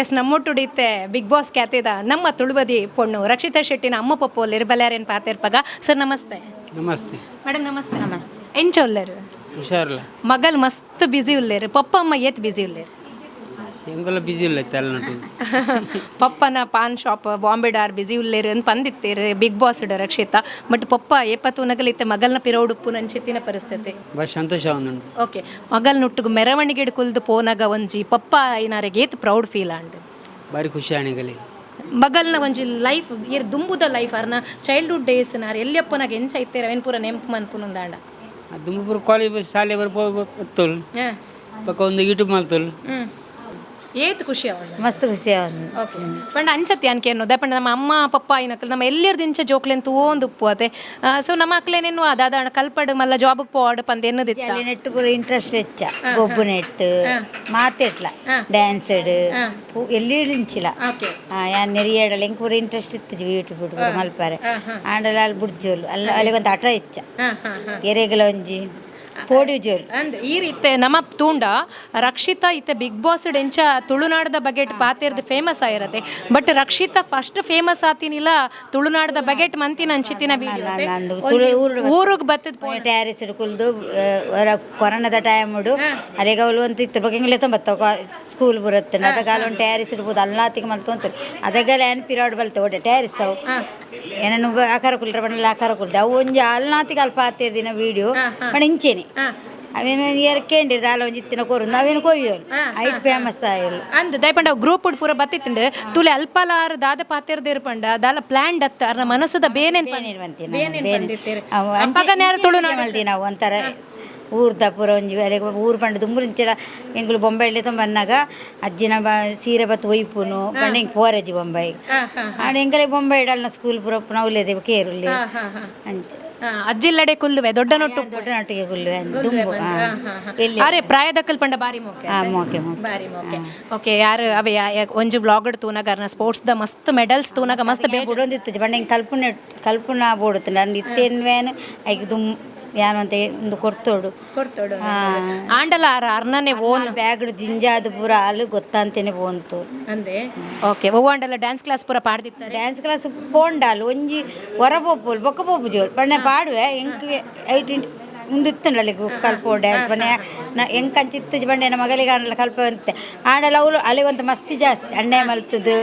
S ನಮ್ಮೊಟ್ಟುಡಿತ್ತೆ big boss ಖ್ಯಾತಿದ ನಮ್ಮ ತುಳುವದಿ ಪೊಣ್ಣು ರಕ್ಷಿತಾ ಶೆಟ್ಟಿನ ಅಮ್ಮ ಪಪ್ಪು ಲಿರ್ಬಲ್ಯಾರೇನು ಪಾತಿರ್ಪಗ ಸರ್ ನಮಸ್ತೆ. ನಮಸ್ತೆ ಮೇಡಮ್ ನಮಸ್ತೆ. ನಮಸ್ತೆ. ಎಂಚ ಉಲ್ಲೇರು ಹುಷಾರಿಲ್ಲ ಮಗಲ್ ಮಸ್ತ್ ಬಿಸಿ ಉಲ್ಲೇರು ಪಪ್ಪ ಅಮ್ಮ ಏತ್ ಬಿಸಿ ಉಲ್ಲೇರು ಹೆಂಗೆಲ್ಲ ಬಿಸಿ ಇಲ್ಲ ತಲೆನೋಟಿ ಪಪ್ಪನ ಪಾನ್ ಶಾಪ್ ಬಾಂಬೆ ಡಾರ್ ಬಿಸಿ ಉಲ್ಲೇರು ಅಂತ ಬಂದಿತ್ತೇರು ಬಿಗ್ ಬಾಸ್ ರಕ್ಷಿತಾ ಬಟ್ ಪಪ್ಪ ಏಪತ್ತು ನಗಲಿತ್ತೆ ಮಗಲ್ನ ಪಿರೋಡುಪ್ಪು ನಂಚಿತ್ತಿನ ಪರಿಸ್ಥಿತಿ ಭಾಳ ಸಂತೋಷ ಒಂದುಂಟು. ಓಕೆ ಮಗಲ್ ನುಟ್ಟುಗು ಮೆರವಣಿಗೆ ಕುಲ್ದು ಪೋನಾಗ ಒಂಜಿ ಪಪ್ಪ ಐನಾರಿಗೆ ಏತ್ ಪ್ರೌಡ್ ಫೀಲ್ ಆಂಡ್ ಭಾರಿ ಖುಷಿ ಆಣಿಗಲಿ ಮಗಲ್ನ ಒಂಜಿ ಲೈಫ್ ಇರ್ ದುಂಬುದ ಲೈಫ್ ಅರ್ನ ಚೈಲ್ಡ್ಹುಡ್ ಡೇಸ್ ನಾರು ಎಲ್ಲಿಯಪ್ಪನಾಗ ಎಂಚ ಐತೇರ ಅವೇನು ಪೂರ ನೆಂಪು ಮನ್ಪುನುಂದಾಂಡ ದುಂಬು ಪೂರ ಕಾಲೇಜ್ ಶಾಲೆ ಬರ್ತೋಲ್ ಪಕ್ಕ ಒಂದು ಯೂಟ್ಯೂಬ್ ಮಾಡ್ತೋಲ್ ಏತ್ ಖುಷಿ ಅವನು ಮಸ್ತ್ ಖುಷಿ ಅವನು. ಓಕೆ ಪಂಡ ಅಂಚತ್ತಿ ಅನ್ಕೆ ಅನ್ನೋದೆ ಪಂಡ ನಮ್ಮ ಅಮ್ಮ ಪಪ್ಪ ಐನಕ್ಕಲ್ ನಮ್ಮ ಎಲ್ಲರದು ಇಂಚ ಜೋಕ್ಲೆನ್ ತೂವೊಂದು ಉಪ್ಪು ಅತೆ ಸೊ ನಮ್ಮ ಅಕ್ಲೇನೇನು ಅದಾದ ಕಲ್ಪಡ್ ಮಲ್ಲ ಜಾಬ್ ಪೋಡ್ ಪಂದ ಎನ್ನದಿತ್ತ ನೆಟ್ಟು ಪೂರ ಇಂಟ್ರೆಸ್ಟ್ ಹೆಚ್ಚ ಗೊಬ್ಬು ನೆಟ್ಟು ಮಾತೆಟ್ಲ ಡ್ಯಾನ್ಸ್ಡ್ ಎಲ್ಲಿ ಇಂಚಿಲ್ಲ ಯಾನ್ ನೆರಿಯಾಡಲ್ಲ ಹೆಂಗೆ ಪೂರ ಇಂಟ್ರೆಸ್ಟ್ ಇತ್ತು ಯೂಟ್ಯೂಬ್ ಪೂರ ಮಲ್ಪಾರೆ ಆಂಡಲ ಅಲ್ಲಿ ಬುಡ್ಜೋಲು ಅಲ್ಲ ಅಲ್ಲಿಗೊಂದು ಆಟ ಹೆಚ್ಚ ಎರೆಗಲ ಒಂಜಿ ಪೋಡಿ ಜೋರು ಅಂದ್ ಈ ರೀತಿ ನಮ್ಮ ತೂಂಡ ರಕ್ಷಿತಾ ಇತ್ತೆ ಬಿಗ್ ಬಾಸ್ ಎಂಚ ತುಳುನಾಡದ ಬಗೆಟ್ ಪಾತಿರ್ದು ಫೇಮಸ್ ಆಗಿರತ್ತೆ ಬಟ್ ರಕ್ಷಿತಾ ಫಸ್ಟ್ ಫೇಮಸ್ ಆತಿನಿಲ್ಲ ತುಳುನಾಡದ ಬಗೆಟ್ ಮಂತಿನ ಅಂಚಿತಿನ ಊರಿಗೆ ಬತ್ತದ ಟ್ಯಾರಿಸ್ ಹಿಡ್ಕೊಳ್ದು ಕೊರೋನಾದ ಟೈಮ್ ಉಡು ಅಲ್ಲಿಗೆ ಅವಳು ಅಂತ ಇತ್ತು ಬಗ್ಗೆ ತೊಂಬತ್ತ ಸ್ಕೂಲ್ ಬರುತ್ತೆ ಅದಕ್ಕಾಲ ಒಂದು ಟ್ಯಾರಿಸ್ ಇಡ್ಬೋದು ಅಲ್ಲಾತಿಗೆ ಮಲ್ತೊಂತ ಅದಕ್ಕೆಲ್ಲ ಏನು ಪಿರಿಯಡ್ ಬಲ್ತೆ ಒಡೆ ಟ್ಯಾರಿಸ್ ಅವು ಏನನ್ನು ಆಕಾರ ಕುಲ್ರ ಬಣ್ಣಲ್ಲ ಆಕಾರ ಕುಲ್ದೆ ಅವು ಒಂಜಿ ಅಲ್ನಾತಿಗೆ ಅಲ್ಪ ಆತಿರ್ದಿನ ವೀಡಿಯೋ ಬಣ್ಣ ಇಂಚೇನಿ ಅವೇನು ಕೇಂಡಿರ್ದ ಅಲ್ಲ ಒಂಜಿ ಇತ್ತಿನ ಕೊರು ಅವೇನು ಕೊಯ್ಯೋಳು ಐಟ್ ಫೇಮಸ್ ಆಯೋಳು ಅಂದ್ ದಯಪಂಡ ಗ್ರೂಪ್ ಉಡ್ ಪೂರ ಬತ್ತಿತ್ತಂಡು ತುಲೆ ಅಲ್ಪಲಾರು ದಾದ ಪಾತಿರ್ದ ಇರ್ಪಂಡ ದಾಲ ಪ್ಲಾನ್ ದತ್ತ ಅರ್ನ ಮನಸ್ಸದ ಬೇನೇನ್ ಮಲ್ತಿ ನಾವು ಒಂಥರ ಊರ್ದ ಪೂರ ಒಂಜಿ ಅಲ್ಲಿಗೆ ಊರು ಪಂಡು ದುಂಬುರಿಂಚಲ ಎಂಗ್ಳು ಬೊಂಬೈಲಿ ಬಂದಾಗ ಅಜ್ಜಿನ ಸೀರೆ ಬತ್ತು ಒಯ್ಪುನು ಪಂಡ ಹಿಂಗೆ ಪೋರಜ್ಜಿ ಬೊಂಬೈ ಆಡ ಎಂಗಲೆ ಬೊಂಬೈ ಇಡಲ್ಲ ಸ್ಕೂಲ್ ಪೂರ ನಾವುಲೇದೆ ಕೇರುಲ್ಲಿ ಅಂಚ ಅಜ್ಜಿಲ್ಲಡೆ ಕುಲ್ಲುವೆ ದೊಡ್ಡ ನೊಟ್ಟಿಗೆ ಕುಲ್ಲುವೆ ದುಂಬು ಎಲ್ಲಿ ಅರೆ ಪ್ರಾಯದಕ್ಕಲ್ ಪಂಡ ಬಾರಿ ಮೋಕೆ ಬಾರಿ ಮೋಕೆ ಓಕೆ ಯಾರು ಅವೇ ಒಂಜು ವ್ಲಾಗಡ್ ತೂನಾಗ ಅರ್ನ ಸ್ಪೋರ್ಟ್ಸ್ ದ ಮಸ್ತ್ ಮೆಡಲ್ಸ್ ತೂನಾಗ ಮಸ್ತ್ ಬುಡೊಂದಿತ್ತು ಬಂಡ ಹಿಂಗೆ ಕಲ್ಪನಾ ಬೋಡುತ್ತೆ ಅಂದ್ ಇತ್ತೇನ್ವೇನು ಐಕ್ ದುಮ್ ಯಾನು ಅಂತ ಒಂದು ಕೊಡ್ತೋಡು ಆಂಡಲ ಅರ್ನನೆ ಓನ್ ಬ್ಯಾಗ್ ಜಿಂಜಾದ ಪೂರ ಅಲ್ಲಿ ಗೊತ್ತಂತೇನೆ ಬೋಂತು ಅಂದೆ ಓಕೆ ಓ ಆಂಡಲ ಡ್ಯಾನ್ಸ್ ಕ್ಲಾಸ್ ಪೂರ ಪಾಡ್ದಿತ್ತಾರೆ ಡ್ಯಾನ್ಸ್ ಕ್ಲಾಸ್ ಪೋಂಡಾಲು ಒಂಜಿ ಹೊರ ಪೋಪುಲ್ ಬೊಕ್ಕ ಪೋಪು ಜೋರು ಬಣ್ಣ ಪಾಡುವೆ ಎಂಕ್ 18 ಮುಂದಿತ್ತಂಡು ಅಲ್ಲಿ ಕಲ್ಪೋ ಡ್ಯಾನ್ಸ್ ಬನ್ನೆ ಹೆಂಗೆ ಕಂಚಿತ್ತು ಬಂಡೆ ನಮ್ಮ ಮಗಳಿಗೆ ಆಡಲ್ಲ ಕಲ್ಪ ಅಂತೆ ಆಡಲ್ಲ ಅವಳು ಅಲ್ಲಿಗೊಂದು ಮಸ್ತಿ ಜಾಸ್ತಿ ಅಣ್ಣೆ ಮಲ್ತದ್ದು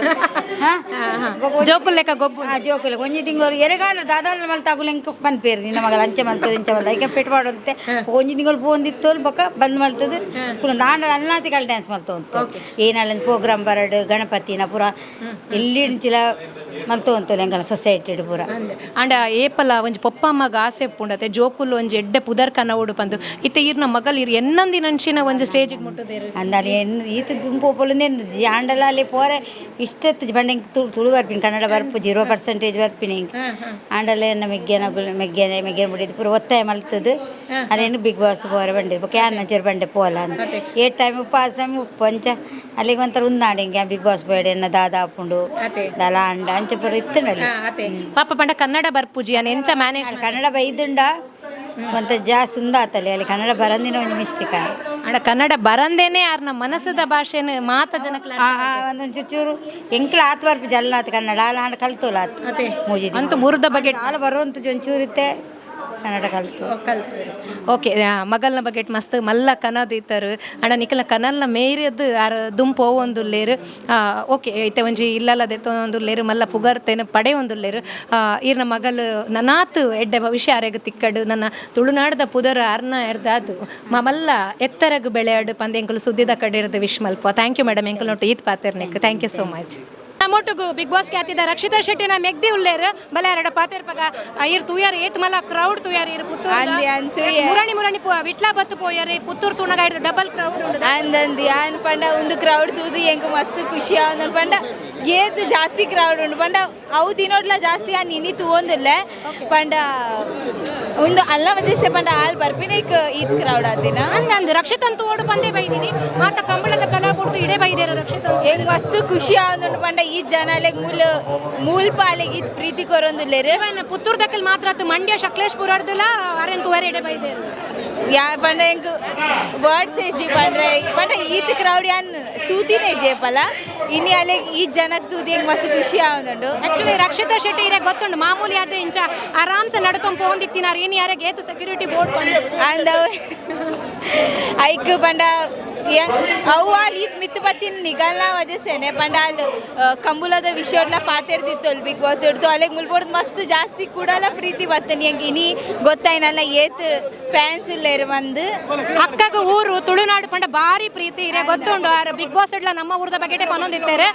ಜೋಕುಲ್ ಲೆಕ್ಕ ಗೊಬ್ಬು ಜೋಕುಲ್ ಒಂಜಿ ತಿಂಗಳು ಎರೆಗಾಲ ದಾದಾಳ ಮಲ್ತಾಗುಲು ಹೆಂಗೆ ಪನ್ಪೇರು ನಿನ್ನ ಮಗಳ ಅಂಚೆ ಮಲ್ತದ್ದು ಇಂಚೆ ಮಲ್ತ ಅದಕ್ಕೆ ಪೆಟ್ಟು ಮಾಡುವಂತೆ ಒಂಜಿ ತಿಂಗಳು ಪೋಂದಿತ್ತು ಬೊಕ್ಕ ಬಂದು ಮಲ್ತದ್ದು ಕುಲೊಂದು ಆಂಡಲ ಅಲ್ನಾತಿಗಳು ಡ್ಯಾನ್ಸ್ ಮಲ್ತು ಉಂಟು ಏನಲ್ಲ ಪ್ರೋಗ್ರಾಮ್ ಬರಡು ಗಣಪತಿನ ಪೂರ ಎಲ್ಲಿ ಇಂಚಿಲ ಮಲ್ತು ಉಂಟು ಹೆಂಗನ ಸೊಸೈಟಿ ಪೂರ ಅಂಡ ಏಪಲ ಒಂಜಿ ಪಪ್ಪ ಅಮ್ಮಗ ಆಸೆ ಪುಂಡತೆ ಜೋಕುಲ್ ಒಂಜಿ ಎಡ್ಡೆ ಪುದರ್ ಕನ್ನ ಓಡು ಬಂದು ಇತ್ತೆ ಇರ್ನ ಮಗಲ್ ಇರ್ ಎನ್ನೊಂದಿನ ಅಂಚಿನ ಒಂದು ಸ್ಟೇಜಿಗೆ ಮುಟ್ಟುದೇರು ಅಂದಲ್ಲಿ ಈತ ದುಂಪೊಪ್ಪಲು ಆಂಡಲ ಅಲ್ಲಿ ಪೋರೆ ಇಷ್ಟತ್ತು ಬಂಡೆ ತುಳು ಬರ್ಪಿನಿ ಕನ್ನಡ ಬರ್ಪು 0% ಬರ್ಪಿನಿ ಹಿಂಗೆ ಆಂಡಲ ಮೆಗ್ಗೆನ ಬಿಡಿದ್ದು ಪೂರ ಒತ್ತಾಯ ಮಲ್ತದ್ದು ಅಲ್ಲೇನು ಬಿಗ್ ಬಾಸ್ ಪೋರೆ ಬಂಡೆ ಕ್ಯಾನ್ ನಂಚೂರು ಬಂಡೆ ಪೋಲ ಅಂತ ಏ ಟೈಮ್ ಉಪ್ಪು ಅಂಚ ಅಲ್ಲಿಗೆ ಒಂಥರ ಉಂದಾಡಿ ಹಿಂಗೆ ಬಿಗ್ ಬಾಸ್ ಬೇಡ ಎನ್ನ ದಾದ ಹಾಕೊಂಡು ದಲ ಅಂಡ ಅಂಚ ಪೂರ ಇತ್ತನಲ್ಲಿ ಪಾಪ ಪಂಡ ಕನ್ನಡ ಬರ್ಪುಜಿ ಅನ್ ಎಂಚ ಮ್ಯಾನೇಜ್ ಕನ್ನಡ ಬೈದುಂಡ ಒಂತ ಜಾಸ್ತಿ ಉಂದಾತಲ್ಲಿ ಅಲ್ಲಿ ಕನ್ನಡ ಬರಂದಿನ ಒಂದು ಮಿಸ್ಟೇಕ್ ಅಣ್ಣ ಕನ್ನಡ ಬರಂದೇನೆ ಯಾರು ನಮ್ಮ ಮನಸ್ಸದ ಭಾಷೆನ ಮಾತ ಜನಕ್ಕೆ ಒಂದೊಂದು ಚೂರು ಎಂಕ್ಲ ಆತ್ ಬರ್ಪು ಜಲ್ನಾತ್ ಕನ್ನಡ ಆಂಡ ಕಲ್ತೋಲ ಆತ್ ಮೂಜಿ ಅಂತೂ ಬುರದ ಬಗ್ಗೆ ಹಾಲು ಬರುವಂತ ಒಂಚೂರು ಇತ್ತೆ ಕನ್ನಡ ಕಲ್ತು ಓಕೆ ಮಗಲ್ನ ಬಗೆಟ್ ಮಸ್ತ್ ಮಲ್ಲ ಕನದಿತ್ತರು ಅಣ್ಣ ನಿಖಲ್ನ ಕನಲ್ನ ಮೇರಿಯದ್ದು ಯಾರು ದುಂಪು ಹೋಗೊಂದುಲ್ಲೇರು ಓಕೆ ಐತೆ ಒಂಜಿ ಇಲ್ಲಲ್ಲದೆ ಒಂದುಲ್ಲೇರು ಮಲ್ಲ ಪುಗರ್ತೇನೆ ಪಡೆ ಒಂದುಲ್ಲೇರು ಈರ್ನ ಮಗಲು ನನಾತು ಎಡ್ಡೆ ಭವಿಷ್ಯ ಆರೆಗ್ ತಿಕ್ಕಡು ನನ್ನ ತುಳುನಾಡದ ಪುದರ್ ಅರ್ನ ಎರ್ದಾದು ಮಲ್ಲ ಎತ್ತರಗ್ ಬೆಳೆಯಾಡು ಪಂದ ಎಂಕಲು ಸುದ್ದಿದ ಕಡೆ ಇರೋದು ವಿಶ್ ಮಲ್ಪ ಥ್ಯಾಂಕ್ ಯು ಮೇಡಮ್ ಎಂಕಲ್ ನೋಟು ಈತ್ ಪಾತೆರ್ನಿಕ್ ಥ್ಯಾಂಕ್ ಯು ಸೋ ಮಚ್ ನಮ್ಮೊಟ್ಟಿಗೂ ಬಿಗ್ ಬಾಸ್ ಖ್ಯಾತಿದ ರಕ್ಷಿತಾ ಶೆಟ್ಟಿನ ಮೆಗ್ದಿ ಉಲ್ಲೇರು ಬಲ ಎರಡು ಪಾತೆರ್ಪಗ ಇರ್ ತುಯಾರು ಏತ್ ಮಲ್ಲ ಕ್ರೌಡ್ ತುಯಾರು ಇರ್ ಪುತ್ತೂರು ಮುರಣಿ ವಿಟ್ಲ ಬತ್ತು ಪೋಯರಿ ಪುತ್ತೂರು ತುಣಗ ಡಬಲ್ ಕ್ರೌಡ್ ಅಂದಂದು ಯಾನ್ ಪಂಡ ಒಂದು ಕ್ರೌಡ್ ತೂದು ಎಂಕ ಮಸ್ತ್ ಖುಷಿ ಆವೊಂದು ಪಂಡ ಏತ್ ಜಾಸ್ತಿ ಕ್ರೌಡ್ ಉಂಡು ಪಂಡ ಅವು ದಿನೋಡ್ಲ ಜಾಸ್ತಿ ಆ ನಿನಿ ತೂವೊಂದುಲ್ಲ ಪಂಡ ಒಂದು ಅಲ್ಲ ಮಜೇಸೆ ಪಂಡ ಹಾಲ್ ಬರ್ಪಿನೇಕ್ ಈತ್ ಕ್ರೌಡ್ ಆದಿನ ಅಂದ್ ರಕ್ಷಿತಂತೂ ಓಡು ಪಂದೆ ಬೈದಿನಿ ಮಾತ ಕಂಬಳದ ಕಲಾ ಕೊಡ್ತು ಇಡೇ ಬೈದೇರ ರಕ್ಷಿತ ಹೆಂಗ್ ಮಸ್ತ್ ಖುಷಿ ಆವೊಂದುಂಡು ಪಂಡ ಈ ಜನಲೆಗ್ ಮೂಲ್ ಪಾಲೆಗ್ ಈತ್ ಪ್ರೀತಿ ಕೊರೊಂದುಲ್ಲೇರು ಪುತ್ತೂರು ದಕ್ಕಲ್ ಮಾತ್ರ ಮಂಡ್ಯ ಶಕ್ಲೇಶ್ಪುರ ಅರ್ದಲ್ಲ ಅರೆಂತು ವರೆ ಇಡೇ ಬೈದೇರು ಯಾ ಪಂಡ ಹೆಂಗ್ ವರ್ಡ್ಸ್ ಜಿ ಪಂಡ್ರೆ ಪಂಡ ಈತ್ ಕ್ರೌಡ್ ಯಾನ್ ತೂತಿನೇ ಜೇಪಲ ಇನ್ನು ಅಲ್ಲೇ ಈ ಜನಕ್ಕೆ ತೂದಿ ಹೆಂಗೆ ಮಸ್ತ್ ಖುಷಿ ಆಗುಂಡು. ಆಕ್ಚುಲಿ ರಕ್ಷಿತಾ ಶೆಟ್ಟಿ ಇರೇ ಗೊತ್ತುಂಡು ಮಾಮೂಲಿ ಆದ್ರೆ ಇಂಚ ಆರಾಮ್ಸೆ ನಡ್ಕೊಂಡು ಹೋಗಿತ್ತಿನಾರು ಏನು ಯಾರೇ ಗೇತು ಸೆಕ್ಯೂರಿಟಿ ಬೋರ್ಡ್ ಅಂದ ಐಕ್ ಪಂಡ ಅವು ಅಲ್ಲಿ ಈತ್ ಮಿತ್ತು ಬತ್ತಿನ ನಿಗಲ್ನ ವಜೆ ಸೇನೆ ಪಂಡ ಅಲ್ಲಿ ಕಂಬುಲದ ವಿಷಯಡ್ಲ ಪಾತಿರ್ದಿತ್ತು ಬಿಗ್ ಬಾಸ್ ಇಡ್ತು ಅಲ್ಲಿಗೆ ಮುಲ್ಬೋಡ್ದು ಮಸ್ತ್ ಜಾಸ್ತಿ ಕೂಡಲ್ಲ ಪ್ರೀತಿ ಬತ್ತನಿ ಹೆಂಗೆ ಇನಿ ಗೊತ್ತಾಯ್ನಲ್ಲ ಏತ್ ಫ್ಯಾನ್ಸ್ ಇಲ್ಲೇರು ಬಂದು ಅಕ್ಕಗ ಊರು ತುಳುನಾಡು ಪಂಡ ಭಾರಿ ಪ್ರೀತಿ ಇರೇ ಗೊತ್ತುಂಡು ಆರು ಬಿಗ್ ಬಾಸ್ ಇಡ್ಲ ನಮ್ಮ ಊರದ ಬಗೆಟೆ ಪನ್ನೊಂದಿರ್ತಾರೆ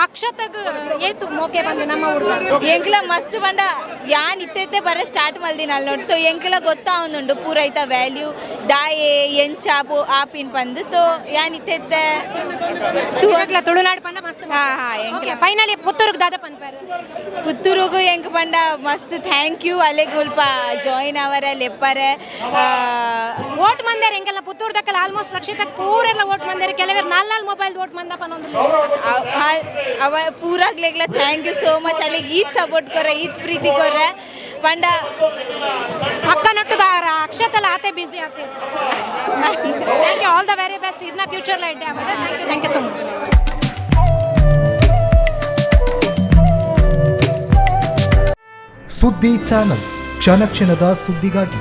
ಅಕ್ಷತಗ ಏತು ಮೋಕೆ ಬಂದು ನಮ್ಮ ಊರ್ದ ಎಂಕ್ಲ ಮಸ್ತ್ ಪಂಡ ಯಾನ್ ಇತ್ತೈತೆ ಬರೀ ಸ್ಟಾರ್ಟ್ ಮಲ್ದಿನ ಅಲ್ಲಿ ನೋಡ್ತು ಎಂಕ್ಲ ಗೊತ್ತಾವುಂದುಂಡು ಪೂರೈತ ವ್ಯಾಲ್ಯೂ ದಾಯೆ ಎಂಚ ಆಪಿನ್ ಬಂದು ತೋ ಯಾನ್ ಇತ್ತೈತೆ ತುಳುನಾಡು ಪಂಡ ಮಸ್ತ್ ಫೈನಲಿ ಪುತ್ತೂರ್ಗ್ ದಾದ ಪನ್ಪಾರು ಪುತ್ತೂರಿಗೂ ಹೆಂಗ್ ಪಂಡ ಮಸ್ತ್ ಥ್ಯಾಂಕ್ ಯು ಅಲ್ಲಿಗೆ ಸ್ವಲ್ಪ ಜಾಯಿನ್ ಅವರ ಲೆಪ್ಪರೆ ಓಟ್ ಮಂದಾರ ಹೆಂಗೆಲ್ಲ ಪುತ್ತೂರ್ದಕ್ಕಲ್ಲ ಆಲ್ಮೋಸ್ಟ್ ರಕ್ಷಿತಕ್ಕೆ ಪೂರೆಲ್ಲ ಓಟ್ ಮಂದಾರ ಕೆಲವರು ನಾಲ್ ಮೊಬೈಲ್ ಓಟ್ ಮಂದಪ್ಪ ಅವ ಪೂರಾಗ್ಲೆಗ್ಲ ಥ್ಯಾಂಕ್ ಯು ಸೋ ಮಚ್ ಅಲ್ಲಿಗೆ ಈದ್ ಸಪೋರ್ಟ್ ಕೊರ ಈದ್ ಪ್ರೀತಿ ಕೊರ ಪಂಡ ಅಕ್ಕ ನಟ್ಟು ಅಕ್ಷತಲ್ಲ ಆತೆ ಬಿಸಿ ಆತೆ thank you all the very best ಇರ್ನ ಫ್ಯೂಚರ್ ಲೈಟ್ ಥ್ಯಾಂಕ್ ಯು ಸೋ ಮಚ್. ಸುದ್ದಿ ಚಾನಲ್ ಕ್ಷಣ ಕ್ಷಣದ ಸುದ್ದಿಗಾಗಿ